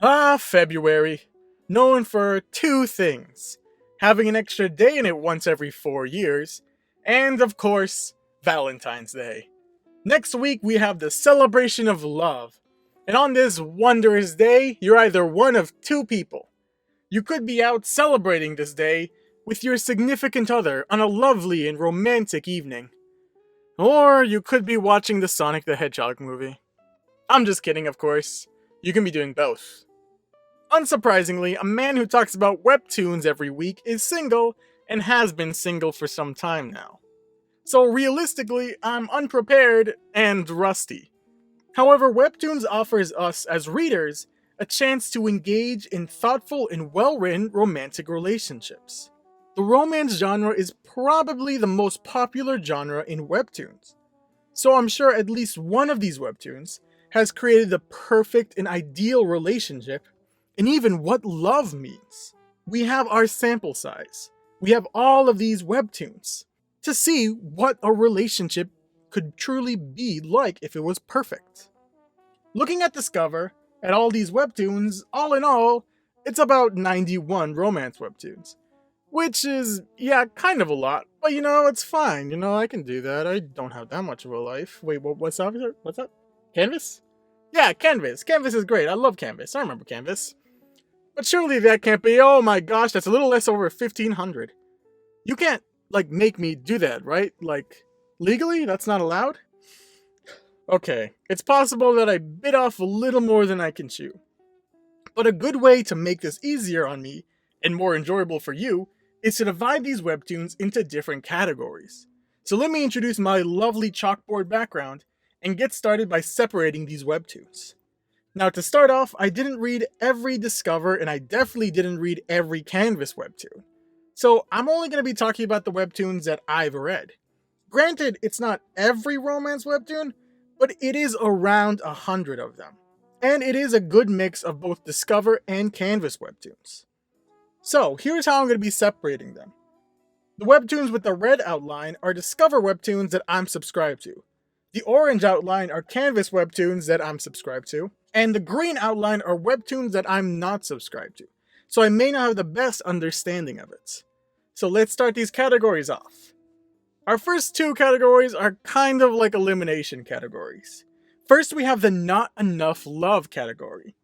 February. Known for two things: having an extra day in it once every 4 years, and of course, Valentine's Day. Next week, we have the celebration of love. And on this wondrous day, you're either one of two people. You could be out celebrating this day with your significant other on a lovely and romantic evening. Or you could be watching the Sonic the Hedgehog movie. I'm just kidding, of course. You can be doing both. Unsurprisingly, a man who talks about Webtoons every week is single and has been single for some time now. So realistically, I'm unprepared and rusty. However, Webtoons offers us as readers a chance to engage in thoughtful and well-written romantic relationships. The romance genre is probably the most popular genre in Webtoons, so I'm sure at least one of these Webtoons has created the perfect and ideal relationship, and even what love means. We have our sample size. We have all of these Webtoons to see what a relationship could truly be like if it was perfect. Looking at Discover, at all these Webtoons, all in all, it's about 91 romance Webtoons. Which is, yeah, kind of a lot, but it's fine. I can do that. I don't have that much of a life. Wait, what's up? What's up? Canvas? Yeah, Canvas. Canvas is great. I love Canvas. I remember Canvas. But surely that can't be, oh my gosh, that's a little less over 1,500. You can't, make me do that, right? Legally? That's not allowed? Okay, it's possible that I bit off a little more than I can chew. But a good way to make this easier on me, and more enjoyable for you, is to divide these Webtoons into different categories. So let me introduce my lovely chalkboard background, and get started by separating these Webtoons. Now to start off, I didn't read every Discover, and I definitely didn't read every Canvas Webtoon. So I'm only going to be talking about the Webtoons that I've read. Granted, it's not every romance Webtoon, but it is around 100 of them. And it is a good mix of both Discover and Canvas Webtoons. So here's how I'm going to be separating them. The Webtoons with the red outline are Discover Webtoons that I'm subscribed to. The orange outline are Canvas Webtoons that I'm subscribed to. And the green outline are Webtoons that I'm not subscribed to. So I may not have the best understanding of it. So let's start these categories off. Our first two categories are kind of like elimination categories. First, we have the Not Enough Love category.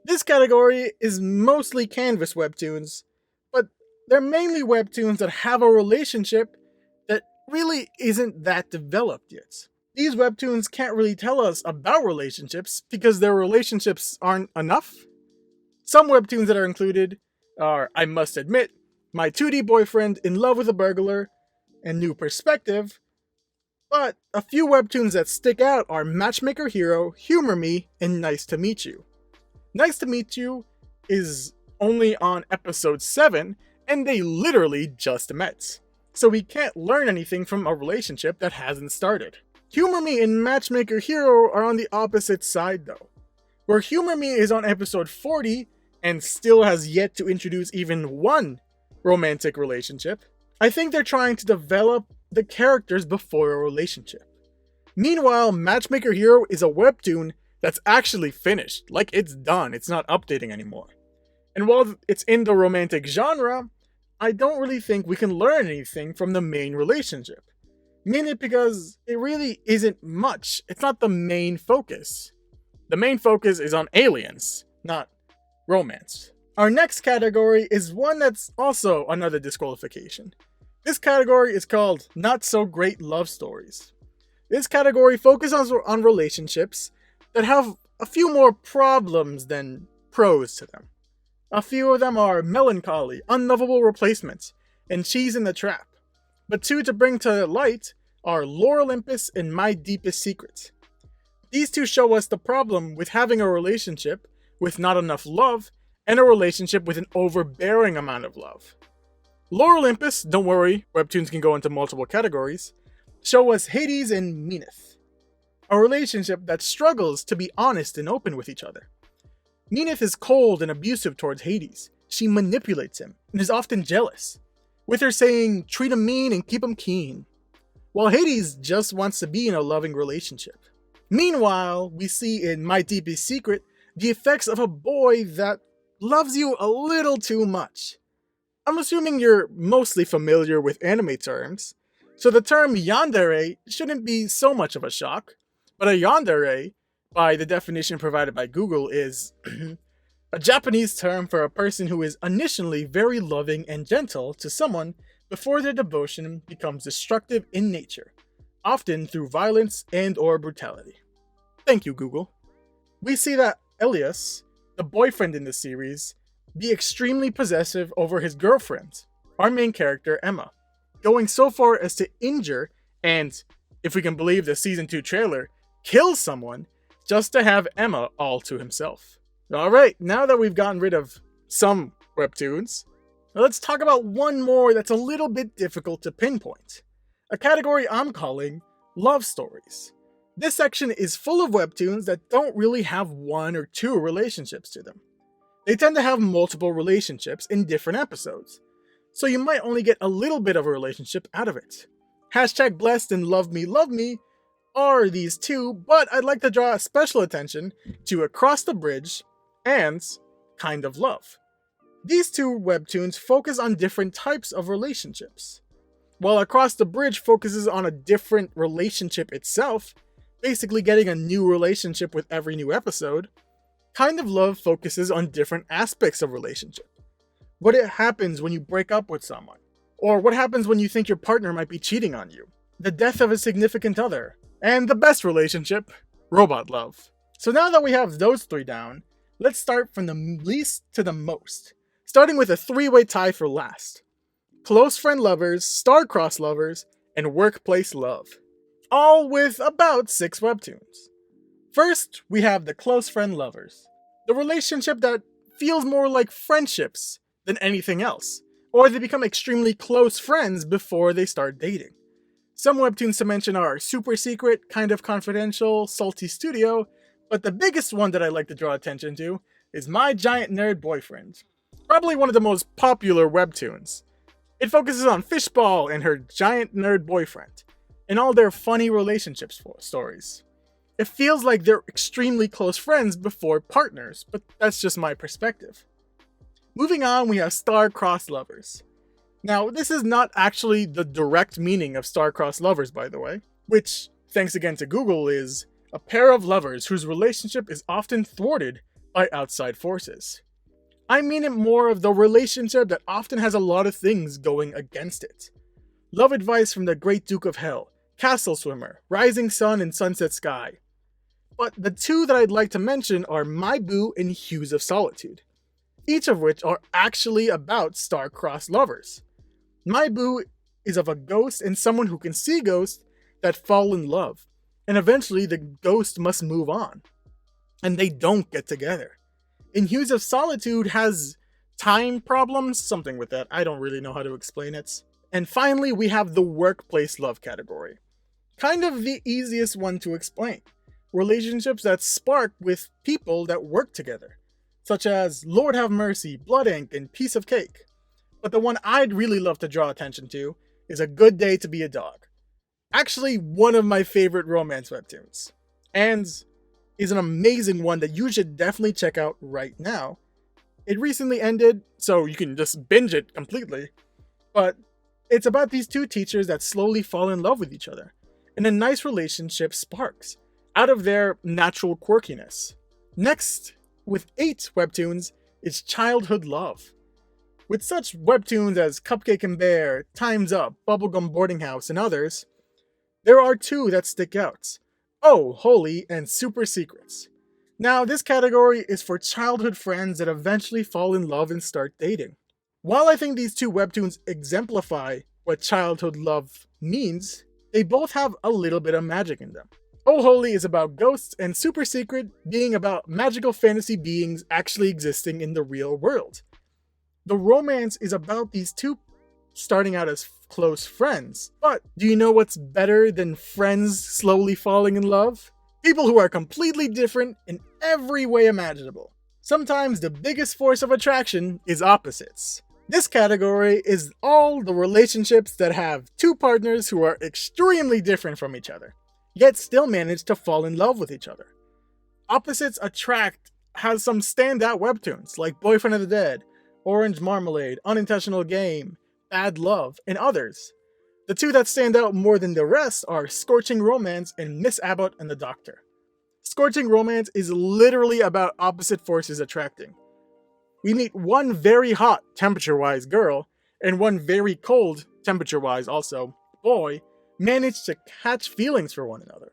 This category is mostly Canvas Webtoons, but they're mainly Webtoons that have a relationship that really isn't that developed yet. These Webtoons can't really tell us about relationships because their relationships aren't enough. Some Webtoons that are included are, I must admit, My 2D Boyfriend, In Love with a Burglar, and New Perspective, but a few Webtoons that stick out are Matchmaker Hero, Humor Me, and Nice to Meet You. Nice to Meet You is only on episode 7, and they literally just met. So we can't learn anything from a relationship that hasn't started. Humor Me and Matchmaker Hero are on the opposite side though, where Humor Me is on episode 40 and still has yet to introduce even one romantic relationship. I think they're trying to develop the characters before a relationship. Meanwhile, Matchmaker Hero is a Webtoon that's actually finished, it's done, it's not updating anymore. And while it's in the romantic genre, I don't really think we can learn anything from the main relationship. Mainly because it really isn't much. It's not the main focus. The main focus is on aliens, not romance. Our next category is one that's also another disqualification. This category is called Not So Great Love Stories. This category focuses on relationships that have a few more problems than pros to them. A few of them are Melancholy, Unlovable Replacements, and Cheese in the Trap. But two to bring to light are Lore Olympus and My Deepest Secret. These two show us the problem with having a relationship with not enough love and a relationship with an overbearing amount of love. Lore Olympus, don't worry, Webtoons can go into multiple categories, show us Hades and Meneth, a relationship that struggles to be honest and open with each other. Meneth is cold and abusive towards Hades. She manipulates him and is often jealous, with her saying, treat him mean and keep him keen, while Hades just wants to be in a loving relationship. Meanwhile, we see in My Deepest Secret the effects of a boy that loves you a little too much. I'm assuming you're mostly familiar with anime terms, so the term yandere shouldn't be so much of a shock, but a yandere, by the definition provided by Google, is a Japanese term for a person who is initially very loving and gentle to someone before their devotion becomes destructive in nature, often through violence and or brutality. Thank you, Google. We see that Elias, the boyfriend in the series, be extremely possessive over his girlfriend, our main character, Emma, going so far as to injure and, if we can believe the Season 2 trailer, kill someone just to have Emma all to himself. Alright, now that we've gotten rid of some webtoons, let's talk about one more that's a little bit difficult to pinpoint. A category I'm calling love stories. This section is full of webtoons that don't really have one or two relationships to them. They tend to have multiple relationships in different episodes, so you might only get a little bit of a relationship out of it. Hashtag Blessed and Love Me are these two, but I'd like to draw special attention to Across the Bridge and Kind of Love. These two webtoons focus on different types of relationships. While Across the Bridge focuses on a different relationship itself, basically getting a new relationship with every new episode, Kind of Love focuses on different aspects of relationship. What happens when you break up with someone, or what happens when you think your partner might be cheating on you, the death of a significant other, and the best relationship, robot love. So now that we have those three down, let's start from the least to the most, starting with a three-way tie for last. Close Friend Lovers, Starcrossed Lovers, and Workplace Love. All with about 6 webtoons. First, we have the Close Friend Lovers, the relationship that feels more like friendships than anything else, or they become extremely close friends before they start dating. Some webtoons to mention are Super Secret, Kind of Confidential, Salty Studio, but the biggest one that I like to draw attention to is My Giant Nerd Boyfriend. Probably one of the most popular webtoons. It focuses on Fishball and her giant nerd boyfriend, and all their funny relationship stories. It feels like they're extremely close friends before partners, but that's just my perspective. Moving on, we have Starcrossed Lovers. Now, this is not actually the direct meaning of Starcrossed Lovers, by the way, which, thanks again to Google, is a pair of lovers whose relationship is often thwarted by outside forces. I mean it more of the relationship that often has a lot of things going against it. Love advice from the Great Duke of Hell, Castle Swimmer, Rising Sun, and Sunset Sky. But the two that I'd like to mention are My Boo and Hues of Solitude, each of which are actually about star-crossed lovers. My Boo is of a ghost and someone who can see ghosts that fall in love, and eventually the ghost must move on, and they don't get together. And Hues of Solitude has time problems, something with that, I don't really know how to explain it. And finally, we have the Workplace Love category. Kind of the easiest one to explain. Relationships that spark with people that work together, such as Lord Have Mercy, Blood Ink, and Piece of Cake. But the one I'd really love to draw attention to is A Good Day to Be a Dog. Actually, one of my favorite romance webtoons, and is an amazing one that you should definitely check out right now. It recently ended, so you can just binge it completely, but it's about these two teachers that slowly fall in love with each other, and a nice relationship sparks out of their natural quirkiness. Next, with 8 webtoons, is Childhood Love. With such webtoons as Cupcake and Bear, Time's Up, Bubblegum Boarding House, and others, there are 2 that stick out. Oh, Holy, and Super Secrets. Now, this category is for childhood friends that eventually fall in love and start dating. While I think these 2 webtoons exemplify what childhood love means, they both have a little bit of magic in them. Oh Holy is about ghosts, and Super Secret being about magical fantasy beings actually existing in the real world. The romance is about these 2 starting out as close friends. But do you know what's better than friends slowly falling in love? People who are completely different in every way imaginable. Sometimes the biggest force of attraction is opposites. This category is all the relationships that have 2 partners who are extremely different from each other, yet still manage to fall in love with each other. Opposites attract has some standout webtoons like Boyfriend of the Dead, Orange Marmalade, Unintentional Game, Bad Love, and others. The two that stand out more than the rest are Scorching Romance and Miss Abbott and the Doctor. Scorching Romance is literally about opposite forces attracting. We meet one very hot, temperature-wise girl, and one very cold, temperature-wise also, boy, manage to catch feelings for one another.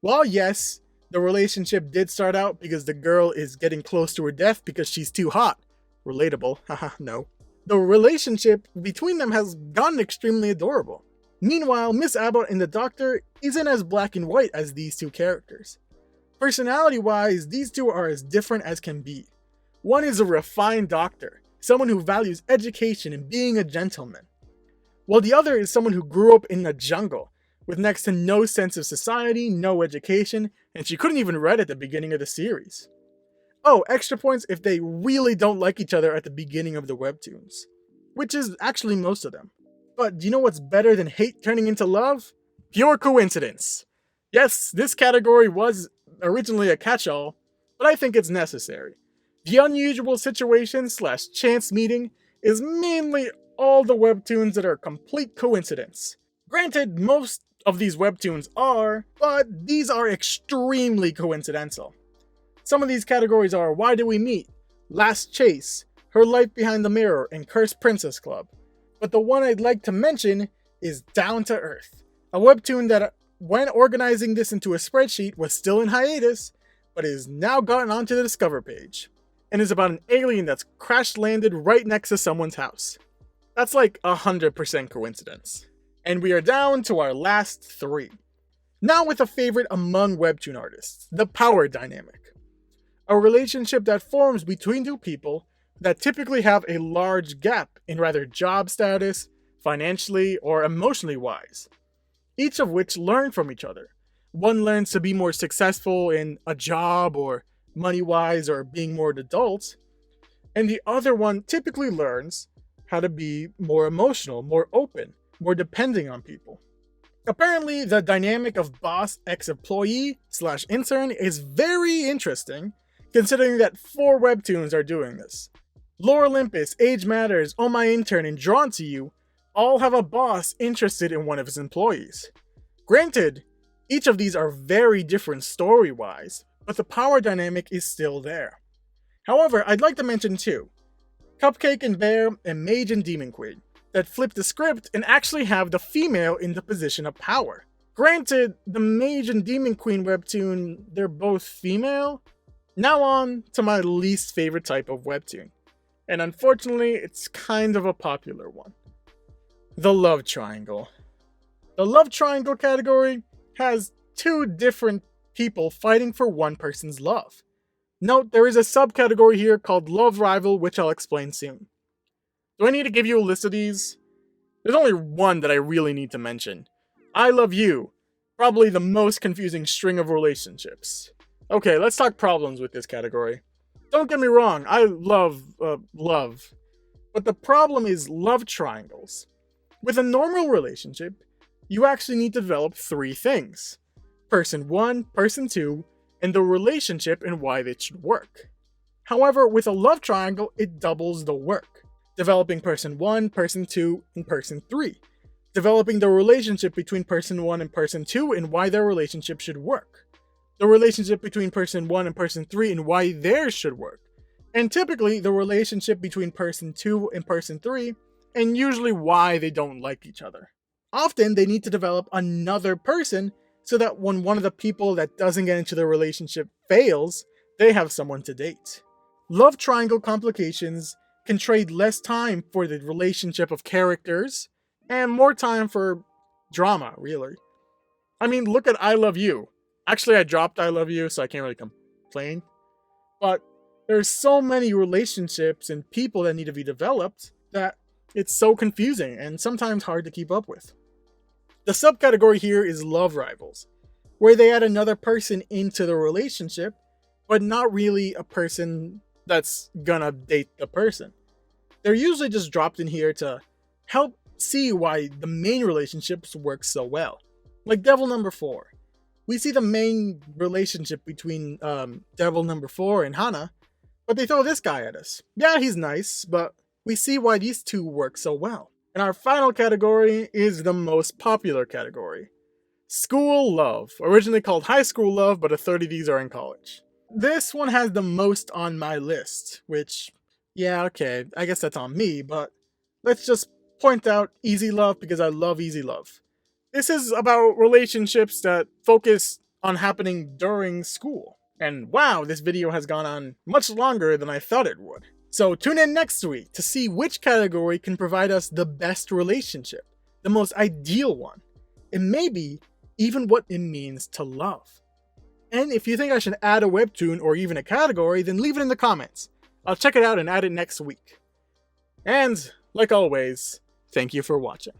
While yes, the relationship did start out because the girl is getting close to her death because she's too hot. Relatable, haha, no. The relationship between them has gotten extremely adorable. Meanwhile, Miss Abbott and the Doctor isn't as black and white as these two characters. Personality-wise, these two are as different as can be. One is a refined doctor, someone who values education and being a gentleman, while the other is someone who grew up in the jungle, with next to no sense of society, no education, and she couldn't even read at the beginning of the series. Oh, extra points if they really don't like each other at the beginning of the webtoons, which is actually most of them. But do you know what's better than hate turning into love? Pure coincidence. Yes, this category was originally a catch-all, but I think it's necessary. The unusual situation / chance meeting is mainly all the webtoons that are complete coincidence. Granted, most of these webtoons are, but these are extremely coincidental. Some of these categories are Why Do We Meet?, Last Chase, Her Life Behind the Mirror, and Cursed Princess Club. But the one I'd like to mention is Down to Earth, a webtoon that, when organizing this into a spreadsheet, was still in hiatus, but is now gotten onto the Discover page, and is about an alien that's crash-landed right next to someone's house. That's like 100% coincidence. And we are down to our last three. Now with a favorite among webtoon artists, the power dynamic. A relationship that forms between two people that typically have a large gap in rather job status, financially, or emotionally wise, each of which learn from each other. One learns to be more successful in a job or money-wise or being more adults, and the other one typically learns how to be more emotional, more open, more depending on people. Apparently, the dynamic of boss ex-employee / intern is very interesting, considering that 4 webtoons are doing this. Lore Olympus, Age Matters, Oh My Intern, and Drawn to You all have a boss interested in one of his employees. Granted, each of these are very different story-wise, but the power dynamic is still there. However, I'd like to mention 2, Cupcake and Bear and Mage and Demon Queen, that flip the script and actually have the female in the position of power. Granted, the Mage and Demon Queen webtoon, they're both female. Now on to my least favorite type of webtoon, and unfortunately, it's kind of a popular one. The love triangle. The love triangle category has 2 different people fighting for one person's love. Note, there is a subcategory here called Love Rival, which I'll explain soon. Do I need to give you a list of these? There's only one that I really need to mention. I Love You, probably the most confusing string of relationships. Okay, let's talk problems with this category. Don't get me wrong, I love love. But the problem is love triangles. With a normal relationship, you actually need to develop 3 things. Person 1, person 2, and the relationship and why it should work. However, with a love triangle, it doubles the work. Developing person 1, person 2, and person 3. Developing the relationship between person 1 and person 2 and why their relationship should work. The relationship between person 1 and person 3 and why theirs should work. And typically, the relationship between person 2 and person 3, and usually why they don't like each other. Often, they need to develop another person so that when one of the people that doesn't get into the relationship fails, they have someone to date. Love triangle complications can trade less time for the relationship of characters, and more time for drama, really. I mean, look at I Love You. Actually, I dropped I Love You, so I can't really complain. But there's so many relationships and people that need to be developed that it's so confusing and sometimes hard to keep up with. The subcategory here is Love Rivals, where they add another person into the relationship, but not really a person that's gonna date the person. They're usually just dropped in here to help see why the main relationships work so well. Like Devil Number 4. We see the main relationship between Devil Number 4 and Hana, But they throw this guy at us. Yeah, he's nice, but we see why these two work so well. And our final category is the most popular category. School love, originally called high school love, but a third of these are in college. This one has the most on my list, which, yeah, okay, I guess that's on me, but let's just point out easy love because I love easy love. This is about relationships that focus on happening during school. And wow, this video has gone on much longer than I thought it would. So tune in next week to see which category can provide us the best relationship, the most ideal one, and maybe even what it means to love. And if you think I should add a webtoon or even a category, then leave it in the comments. I'll check it out and add it next week. And, like always, thank you for watching.